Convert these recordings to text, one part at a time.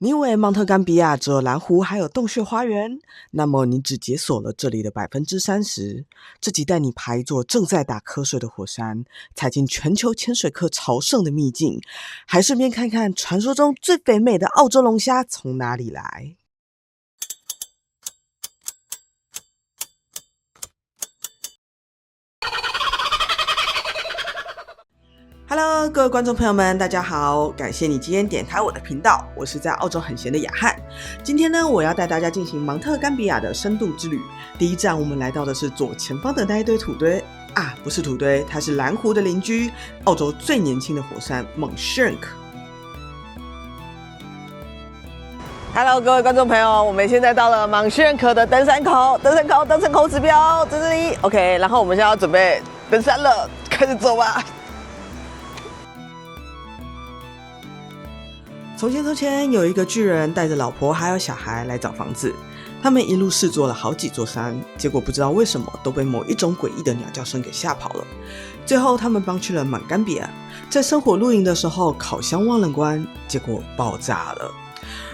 你以为蒙特甘比亚只有蓝湖还有洞穴花园？那么你只解锁了这里的30%。这集带你爬一座正在打瞌睡的火山，踩进全球潜水客朝圣的秘境，还顺便看看传说中最肥美的澳洲龙虾从哪里来。Hello， 各位观众朋友们，大家好！感谢你今天点开我的频道，我是在澳洲很闲的雅翰。今天呢，我要带大家进行蒙特甘比亚的深度之旅。第一站，我们来到的是左前方的那一堆土堆啊，不是土堆，它是蓝湖的邻居，澳洲最年轻的火山 Mount Shirk。Hello， 各位观众朋友，我们现在到了 Mount Shirk 的登山口指标在这里。OK， 然后我们现在要准备登山了，开始走吧。从前有一个巨人带着老婆还有小孩来找房子，他们一路试坐了好几座山，结果不知道为什么都被某一种诡异的鸟叫声给吓跑了。最后他们搬去了蒙甘比亚，在生火露营的时候烤箱忘了关，结果爆炸了。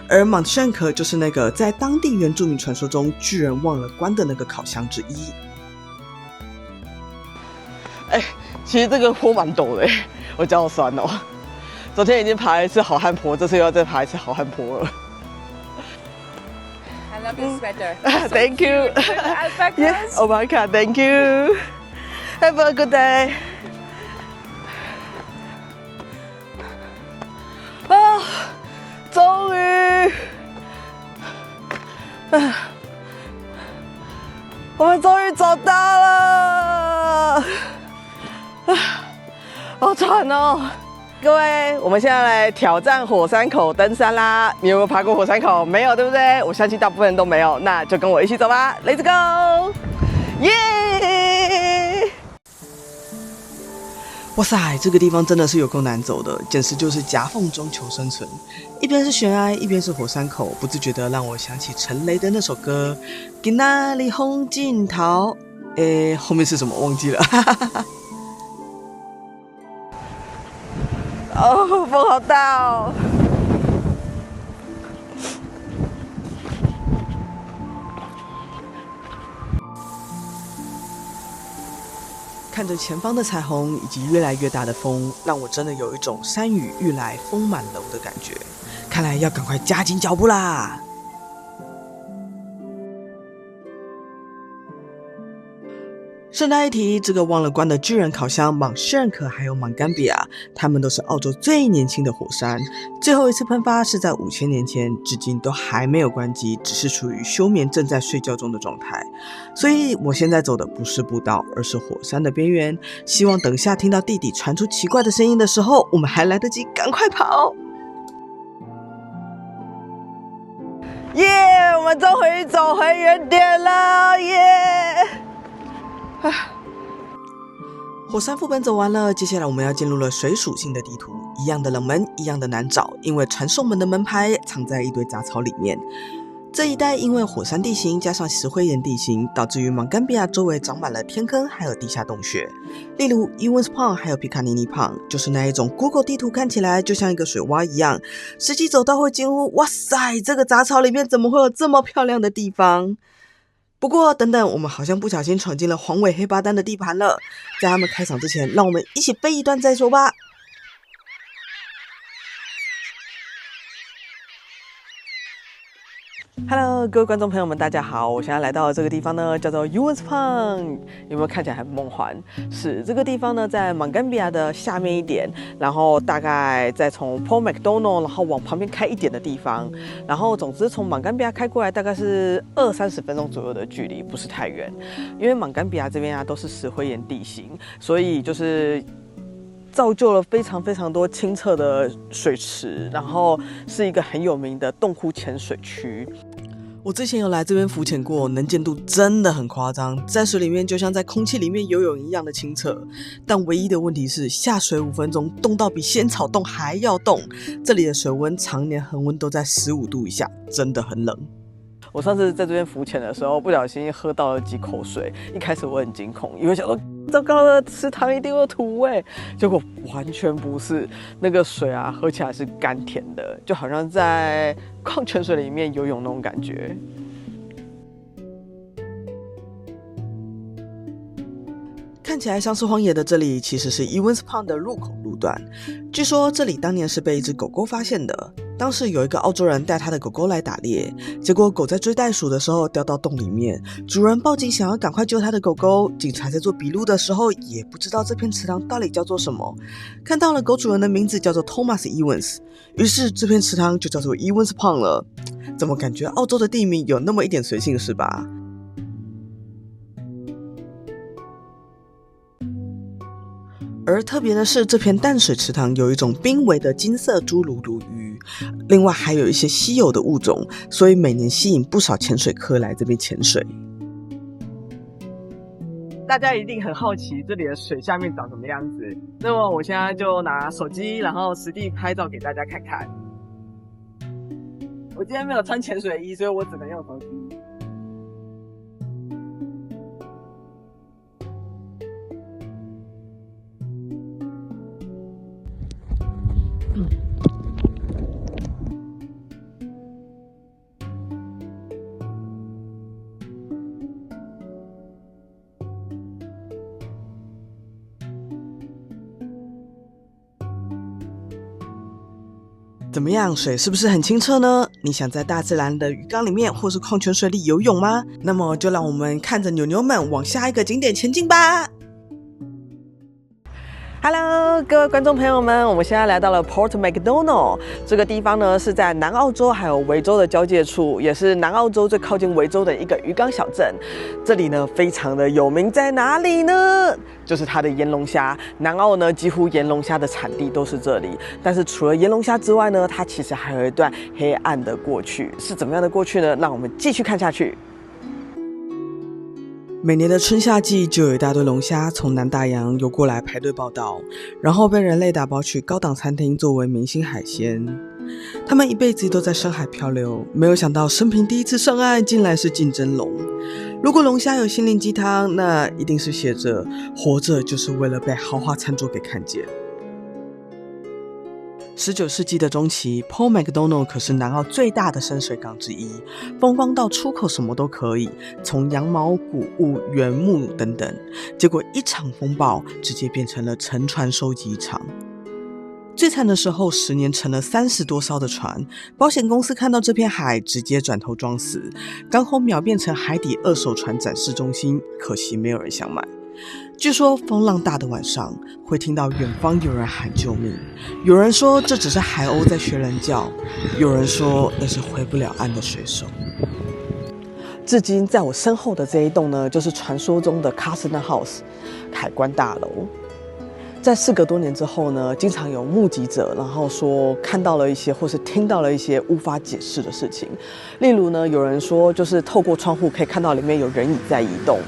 而 Mount Shirk 就是那个在当地原住民传说中巨人忘了关的那个烤箱之一。其实这个坡蛮陡的，我脚好酸哦。昨天已经爬了一次好汉坡，这次又要再爬一次好汉坡了。I love your sweater. Thank you. Alpacas. Oh my god, thank you. Have a good day. 啊，终于，我们终于找到了。好喘哦。各位，我们现在来挑战火山口登山啦！你有没有爬过火山口？没有，对不对？我相信大部分人都没有，那就跟我一起走吧 ！Let's go！ 耶！哇塞，这个地方真的是有够难走的，简直就是夹缝中求生存。一边是悬崖，一边是火山口，不自觉的让我想起陈雷的那首歌《今仔日风景头》。后面是什么忘记了？哦，风好大哦！看着前方的彩虹以及越来越大的风，让我真的有一种山雨欲来风满楼的感觉。看来要赶快加紧脚步啦！顺带一提，这个忘了关的巨人烤箱 Mount Shirk 还有蒙甘比亚，它们都是澳洲最年轻的火山。最后一次喷发是在5000年前，至今都还没有关机，只是处于休眠正在睡觉中的状态。所以我现在走的不是步道，而是火山的边缘。希望等下听到地底传出奇怪的声音的时候，我们还来得及赶快跑。耶！我们终于走回原点了，耶！火山副本走完了，接下来我们要进入了水属性的地图，一样的冷门，一样的难找，因为传送门的门牌藏在一堆杂草里面。这一带因为火山地形加上石灰岩地形，导致于蒙甘比亚周围长满了天坑还有地下洞穴，例如 Ewans Pond 还有皮卡尼尼 Pond， 就是那一种 Google 地图看起来就像一个水洼一样，实际走到会惊呼哇塞，这个杂草里面怎么会有这么漂亮的地方。不过等等，我们好像不小心闯进了黄尾黑巴丹的地盘了。在他们开场之前，让我们一起飞一段再说吧。Hello， 各位观众朋友们，大家好！我现在来到的这个地方呢，叫做 Ewans Pond， 有没有看起来很梦幻？是这个地方呢，在蒙甘比亚的下面一点，然后大概再从 Port Macdonald， 然后往旁边开一点的地方，然后总之从蒙甘比亚开过来大概是20-30分钟左右的距离，不是太远。因为蒙甘比亚这边啊都是石灰岩地形，所以就是造就了非常非常多清澈的水池，然后是一个很有名的洞窟潜水区。我之前有来这边浮潜过，能见度真的很夸张，在水里面就像在空气里面游泳一样的清澈。但唯一的问题是，下水5分钟，冻到比仙草冻还要冻。这里的水温常年恒温都在15度以下，真的很冷。我上次在这边浮潜的时候，不小心喝到了几口水，一开始我很惊恐，因为想说糟糕了，池塘一定有土味。结果完全不是，那个水啊，喝起来是甘甜的，就好像在矿泉水里面游泳那种感觉。看起来像是荒野的这里，其实是 Ewens Pond 的入口路段。据说这里当年是被一只狗狗发现的，当时有一个澳洲人带他的狗狗来打猎，结果狗在追袋鼠的时候掉到洞里面，主人报警想要赶快救他的狗狗，警察在做笔录的时候也不知道这片池塘到底叫做什么，看到了狗主人的名字叫做 Thomas Ewens， 于是这片池塘就叫做 Ewens Pond 了。怎么感觉澳洲的地名有那么一点随性是吧？而特别的是，这片淡水池塘有一种濒危的金色侏儒鲈鱼，另外还有一些稀有的物种，所以每年吸引不少潜水客来这边潜水。大家一定很好奇这里的水下面长什么样子，那么我现在就拿手机，然后实地拍照给大家看看。我今天没有穿潜水衣，所以我只能用手机。怎么样，水是不是很清澈呢？你想在大自然的鱼缸里面或是矿泉水里游泳吗？那么就让我们看着牛牛们往下一个景点前进吧。Hello， 各位观众朋友们，我们现在来到了 Port Macdonald 这个地方呢，是在南澳洲还有维州的交界处，也是南澳洲最靠近维州的一个渔港小镇。这里呢非常的有名，在哪里呢？就是它的盐龙虾。南澳呢几乎盐龙虾的产地都是这里，但是除了盐龙虾之外呢，它其实还有一段黑暗的过去，是怎么样的过去呢？让我们继续看下去。每年的春夏季就有一大堆龙虾从南大洋游过来排队报到，然后被人类打包去高档餐厅作为明星海鲜。他们一辈子都在深海漂流，没有想到生平第一次上岸竟然是竞争龙。如果龙虾有心灵鸡汤，那一定是写着活着就是为了被豪华餐桌给看见。19世纪的中期 Port Macdonald 可是南澳最大的深水港之一，风光到出口什么都可以，从羊毛、谷物、原木等等。结果一场风暴直接变成了沉船收集场。最惨的时候，10年沉了30多艘的船，保险公司看到这片海直接转头装死，港口秒变成海底二手船展示中心，可惜没有人想买。据说风浪大的晚上会听到远方有人喊救命，有人说这只是海鸥在学人叫，有人说那是回不了岸的水手。至今在我身后的这一栋呢，就是传说中的 Castle House 海关大楼。在事隔多年之后呢，经常有目击者，然后说看到了一些或是听到了一些无法解释的事情。例如呢，有人说就是透过窗户可以看到里面有人影在移动，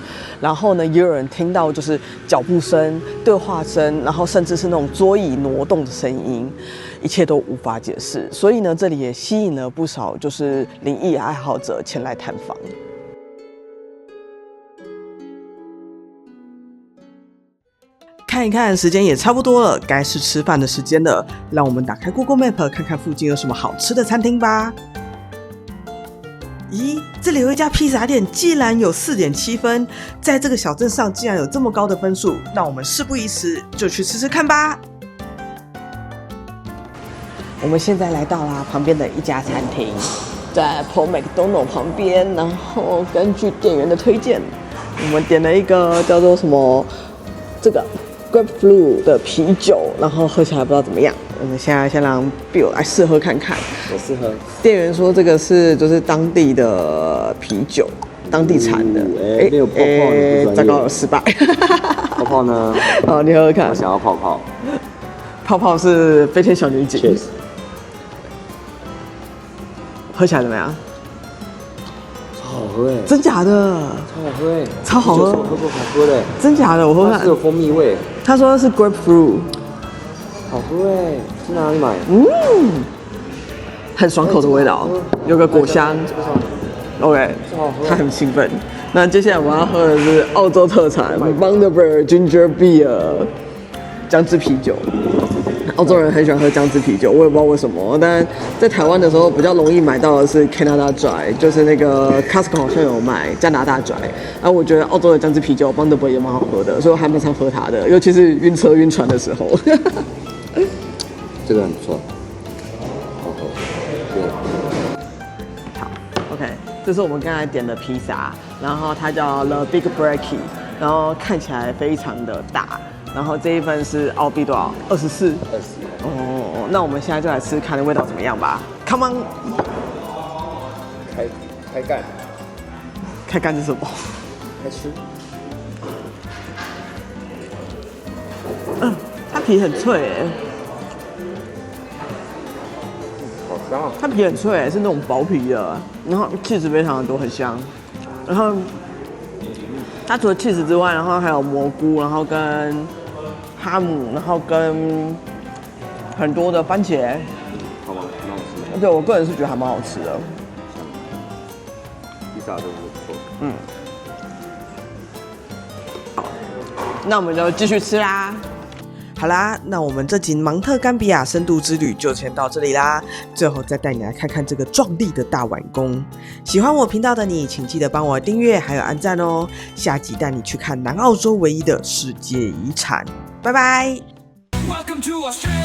然后呢，也有人听到就是脚步声、对话声，然后甚至是那种桌椅挪动的声音，一切都无法解释。所以呢，这里也吸引了不少就是灵异爱好者前来探访。看一看，时间也差不多了，该是吃饭的时间了。让我们打开 Google Map 看看附近有什么好吃的餐厅吧。咦，这里有一家披萨店，竟然有4.7分，在这个小镇上竟然有这么高的分数，那我们事不宜迟，就去吃吃看吧。我们现在来到了旁边的一家餐厅，在 Port Macdonald 旁边，然后根据店员的推荐，我们点了一个叫做什么这个Grapefruit 的啤酒，然后喝起来不知道怎么样。我们现在先让 Bill 来试喝看看。我试喝。店员说这个是就是当地的啤酒，当地产的。没有泡泡，糟糕了，失败。泡泡呢？好，你喝喝看。我想要泡泡。泡泡是飞天小女警。Cheers。喝起来怎么样？超好喝哎！真假的？超好喝哎！超好喝。我喝过好喝的。真假的？我喝看。它是有蜂蜜味。他说是 grapefruit。好喝哎！去哪里买？很爽口的味道，有个果香。这个OK， 好喝。他很兴奋。那接下来我们要喝的是澳洲特产 Bundaberg Ginger Beer 姜汁啤酒。澳洲人很喜欢喝姜汁啤酒，我也不知道为什么。但在台湾的时候比较容易买到的是 Canada Dry， 就是那个 Costco 好像有卖加拿大 Dry。然后我觉得澳洲的姜汁啤酒 Bundaberg 也蛮好喝的，所以我还蛮常喝它的，尤其是晕车晕船的时候。这个很不错，好喝。对，好 ，OK， 这是我们刚才点的披萨，然后它叫 The Big Brekkie， 然后看起来非常的大。然后这一份是澳币多少？24。20。哦，那我们现在就来吃，看味道怎么样吧。Come on， 开干。开干是什么？开吃。它皮很脆哎。好香啊！它皮很脆，是那种薄皮的，然后cheese非常的多，很香。然后它除了cheese之外，然后还有蘑菇，然后跟哈姆，然后跟很多的番茄。好吗？蛮好吃的。对我个人是觉得还蛮好吃的。披萨都不错。嗯。好，那我们就继续吃啦。好啦，那我们这集芒特甘比亚深度之旅就先到这里啦。最后再带你来看看这个壮丽的大碗公。喜欢我频道的你，请记得帮我订阅还有按赞哦。下集带你去看南澳洲唯一的世界遗产。拜拜。Welcome to Australia.